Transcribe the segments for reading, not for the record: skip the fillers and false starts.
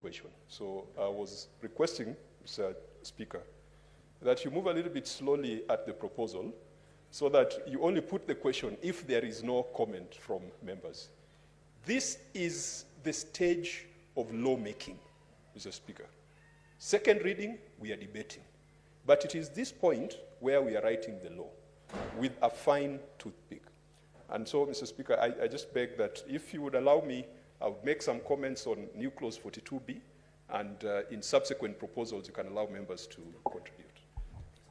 question. So I was requesting, Mr. Speaker, that you move a little bit slowly at the proposal so that you only put the question if there is no comment from members. This is the stage of lawmaking, Mr. Speaker. Second reading, we are debating. But it is this point where we are writing the law with a fine toothpick. And so, Mr. Speaker, I just beg that if you would allow me, I would make some comments on new clause 42B, and in subsequent proposals, you can allow members to contribute.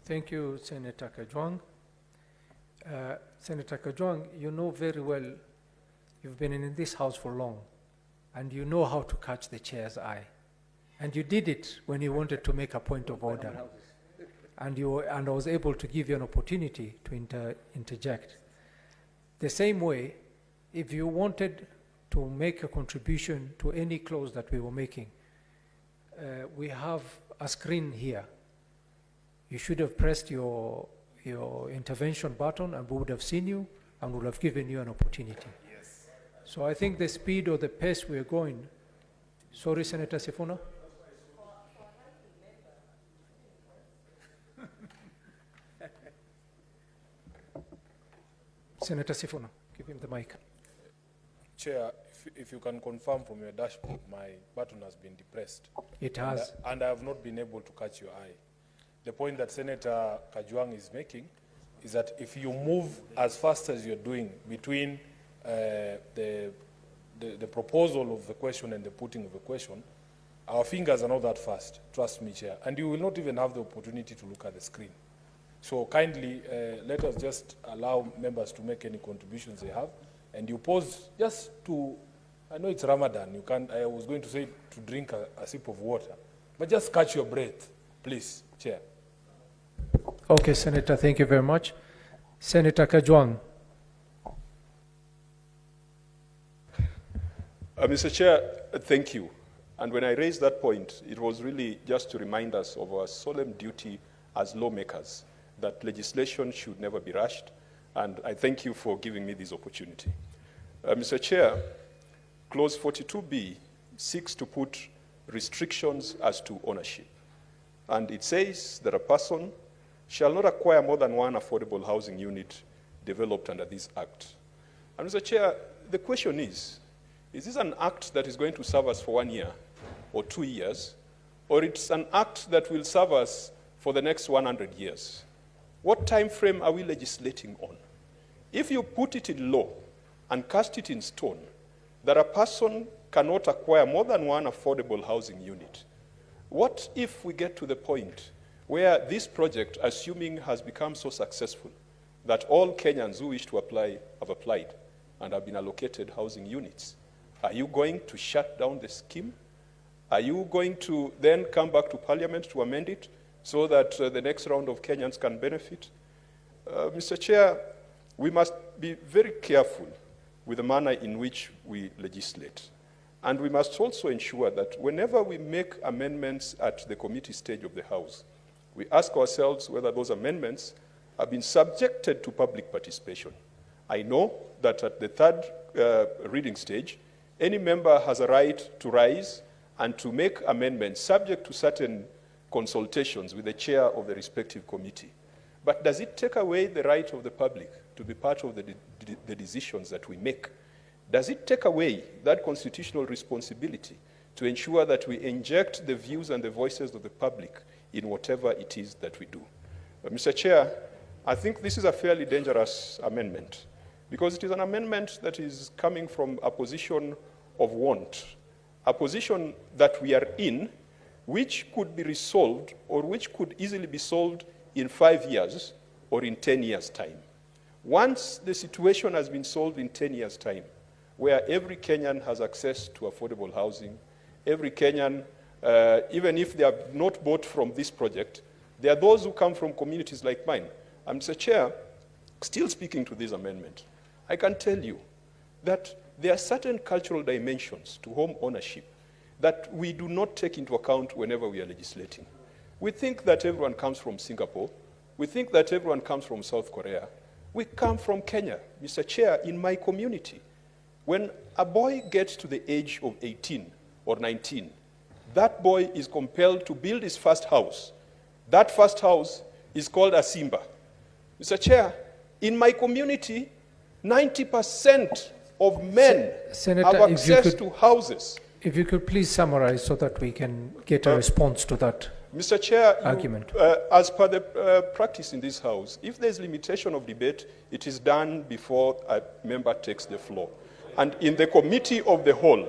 Thank you, Senator Kajwang. Senator Kajwang, you know very well, you've been in this house for long, and you know how to catch the chair's eye. And you did it when you wanted to make a point of order. And I was able to give you an opportunity to interject. The same way, if you wanted to make a contribution to any clause that we were making, we have a screen here. You should have pressed your intervention button and we would have seen you and would have given you an opportunity. Yes. So I think the speed or the pace we're going, sorry, Senator Sifuna? Senator Sifuna, give him the mic. Chair, if you can confirm from your dashboard, my button has been depressed. It has. And I have not been able to catch your eye. The point that Senator Kajwang is making is that if you move as fast as you're doing between the proposal of the question and the putting of the question, our fingers are not that fast, trust me, Chair. And you will not even have the opportunity to look at the screen. So kindly, let us just allow members to make any contributions they have. And you pause just to, I know it's Ramadan, you can't, I was going to say to drink a sip of water, but just catch your breath, please, Chair. Okay, Senator, thank you very much. Senator Kajwang. Mr. Chair, thank you. And when I raised that point, it was really just to remind us of our solemn duty as lawmakers that legislation should never be rushed, and I thank you for giving me this opportunity. Mr. Chair, clause 42B seeks to put restrictions as to ownership, and it says that a person shall not acquire more than one affordable housing unit developed under this act. And Mr. Chair, the question is this an act that is going to serve us for 1 year or 2 years, or it's an act that will serve us for the next 100 years? What time frame are we legislating on? If you put it in law and cast it in stone that a person cannot acquire more than one affordable housing unit, what if we get to the point where this project, assuming has become so successful that all Kenyans who wish to apply have applied and have been allocated housing units? Are you going to shut down the scheme? Are you going to then come back to Parliament to amend it so that the next round of Kenyans can benefit? Mr. Chair, we must be very careful with the manner in which we legislate. And we must also ensure that whenever we make amendments at the committee stage of the House, we ask ourselves whether those amendments have been subjected to public participation. I know that at the third reading stage, any member has a right to rise and to make amendments subject to certain consultations with the chair of the respective committee. But does it take away the right of the public to be part of the decisions that we make? Does it take away that constitutional responsibility to ensure that we inject the views and the voices of the public in whatever it is that we do? Mr. Chair, I think this is a fairly dangerous amendment because it is an amendment that is coming from a position of want, a position that we are in which could be resolved or which could easily be solved in 5 years or in 10 years' time. Once the situation has been solved in 10 years' time, where every Kenyan has access to affordable housing, every Kenyan, even if they have not bought from this project, there are those who come from communities like mine. And Mr. Chair, still speaking to this amendment, I can tell you that there are certain cultural dimensions to home ownership that we do not take into account whenever we are legislating. We think that everyone comes from Singapore. We think that everyone comes from South Korea. We come from Kenya. Mr. Chair, in my community, when a boy gets to the age of 18 or 19, that boy is compelled to build his first house. That first house is called a Simba. Mr. Chair, in my community, 90% of men Senator, have access to houses. If you could please summarize so that we can get a response to that. Mr. Chair, argument. As per the practice in this House, if there's limitation of debate, it is done before a member takes the floor. And in the committee of the whole,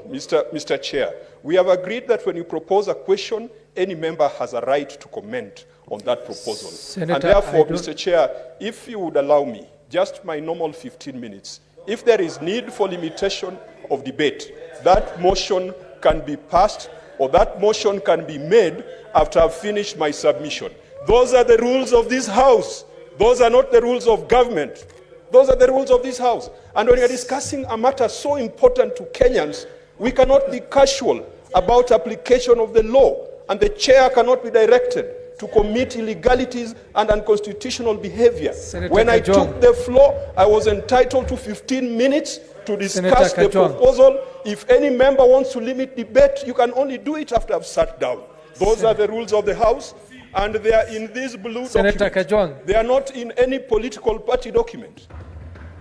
Mr. Chair, we have agreed that when you propose a question, any member has a right to comment on that proposal. Senator, and therefore, Mr. Chair, if you would allow me, just my normal 15 minutes, if there is need for limitation of debate, that motion can be passed or that motion can be made after I've finished my submission. Those are the rules of this House. Those are not the rules of government. Those are the rules of this House. And when you're discussing a matter so important to Kenyans, we cannot be casual about application of the law, and the chair cannot be directed to commit illegalities and unconstitutional behavior. Senator When I Kajwang. took the floor, I was entitled to 15 minutes to discuss Senator the Kajwang. proposal. If any member wants to limit debate, you can only do it after I've sat down. Those are the rules of the House, and they are in this blue Senator document. Kajwang. They are not in any political party document.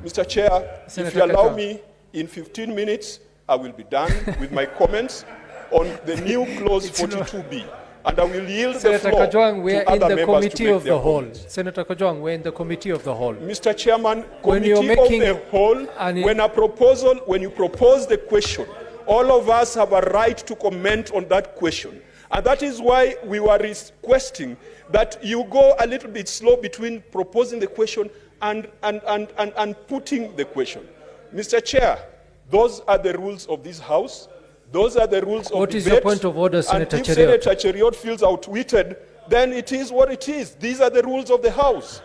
Mr. Chair, if Senator you allow Kajwang. me, in 15 minutes, I will be done with my comments on the new clause 42B. And I will yield the Senator floor Kajwang, we to are in other the members committee to make of their the whole. comments. Senator Kajwang, we're in the committee of the whole. Mr. Chairman, When committee you're making of the whole, when you propose the question, all of us have a right to comment on that question. And that is why we were requesting that you go a little bit slow between proposing the question and putting the question. Mr. Chair, those are the rules of this House. Those are the rules of What debate. is your point of order, Senator And if Cherargei? Senator Cherargei feels outwitted, then it is what it is. These are the rules of the House.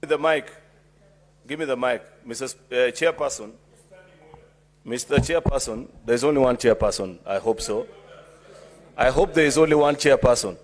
The mic. Give me the mic. Mrs. Chairperson. Mr. Chairperson, there's only one chairperson. I hope so. I hope there is only one chairperson.